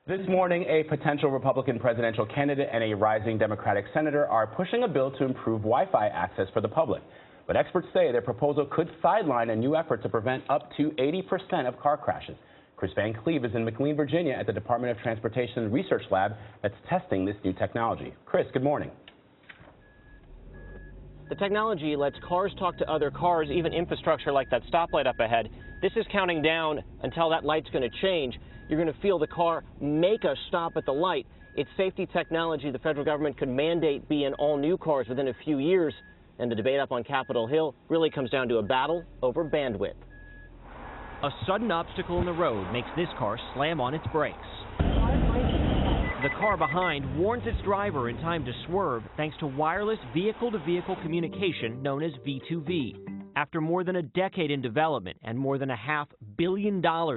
This morning, a potential Republican presidential candidate and a rising Democratic senator are pushing a bill to improve Wi-Fi access for the public. But experts say their proposal could sideline a new effort to prevent up to 80% of car crashes. Kris Van Cleave is in McLean, Virginia at the Department of Transportation Research Lab that's testing this new technology. Kris, good morning. The technology lets cars talk to other cars, even infrastructure like that stoplight up ahead. This is counting down until that light's going to change. You're going to feel the car make a stop at the light. It's safety technology the federal government could mandate be in all new cars within a few years. And the debate up on Capitol Hill really comes down to a battle over bandwidth. A sudden obstacle in the road makes this car slam on its brakes. The car behind warns its driver in time to swerve thanks to wireless vehicle-to-vehicle communication known as V2V. After more than a decade in development and more than $500 million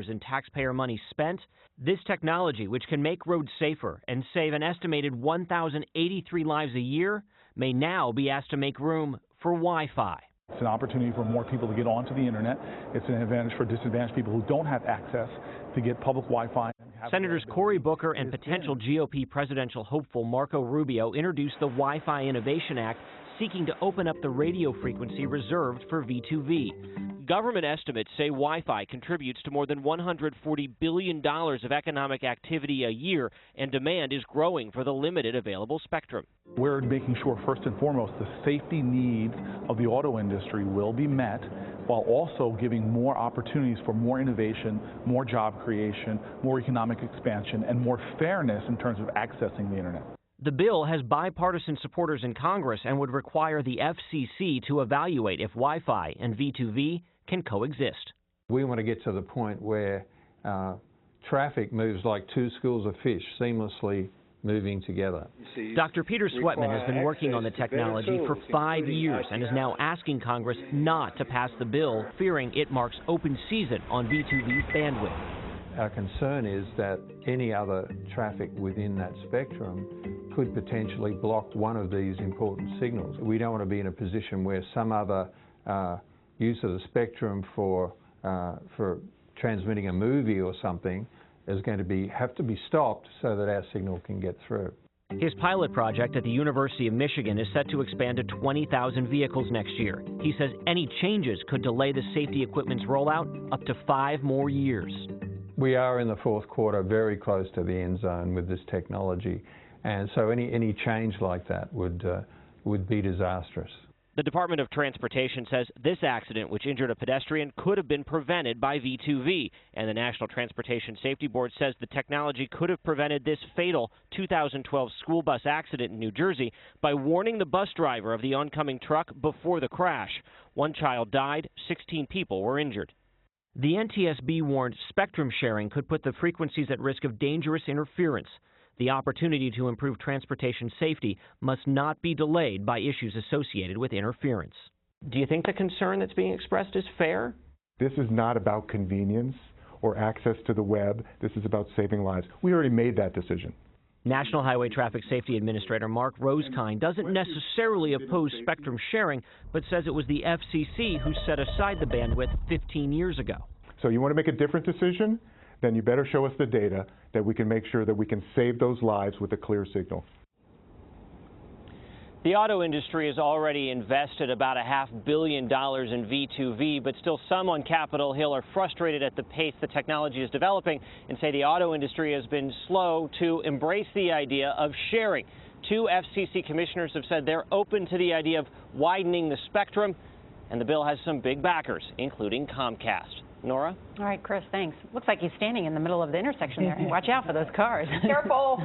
in taxpayer money spent, this technology, which can make roads safer and save an estimated 1,083 lives a year, may now be asked to make room for Wi-Fi. It's an opportunity for more people to get onto the internet. It's an advantage for disadvantaged people who don't have access to get public Wi-Fi. Senators Cory Booker and potential GOP presidential hopeful Marco Rubio introduced the Wi-Fi Innovation Act, seeking to open up the radio frequency reserved for V2V. Government estimates say Wi-Fi contributes to more than $140 billion of economic activity a year, and demand is growing for the limited available spectrum. We're making sure, first and foremost, the safety needs of the auto industry will be met, while also giving more opportunities for more innovation, more job creation, more economic expansion, and more fairness in terms of accessing the internet. The bill has bipartisan supporters in Congress and would require the FCC to evaluate if Wi-Fi and V2V can coexist. We want to get to the point where traffic moves like two schools of fish, seamlessly moving together. Dr. Peter Sweatman has been working on the technology for 5 years and is now asking Congress not to pass the bill, fearing it marks open season on V2V's bandwidth. Our concern is that any other traffic within that spectrum could potentially block one of these important signals. We don't want to be in a position where some other use of the spectrum for transmitting a movie or something is going to have to be stopped so that our signal can get through. His pilot project at the University of Michigan is set to expand to 20,000 vehicles next year. He says any changes could delay the safety equipment's rollout up to 5 more years. We are in the fourth quarter, very close to the end zone with this technology, and so any change like that would be disastrous. The Department of Transportation says this accident, which injured a pedestrian, could have been prevented by V2V, and the National Transportation Safety Board says the technology could have prevented this fatal 2012 school bus accident in New Jersey by warning the bus driver of the oncoming truck before the crash. 1 child died, 16 people were injured. The NTSB warned spectrum sharing could put the frequencies at risk of dangerous interference. The opportunity to improve transportation safety must not be delayed by issues associated with interference. Do you think the concern that's being expressed is fair? This is not about convenience or access to the web. This is about saving lives. We already made that decision. National Highway Traffic Safety Administrator Mark Rosekind doesn't necessarily oppose spectrum sharing, but says it was the FCC who set aside the bandwidth 15 years ago. So you want to make a different decision? Then you better show us the data that we can make sure that we can save those lives with a clear signal. The auto industry has already invested about $500 million in V2V, but still some on Capitol Hill are frustrated at the pace the technology is developing and say the auto industry has been slow to embrace the idea of sharing. 2 FCC commissioners have said they're open to the idea of widening the spectrum, and the bill has some big backers, including Comcast. Nora? All right, Kris, thanks. Looks like he's standing in the middle of the intersection there. Watch out for those cars. Careful.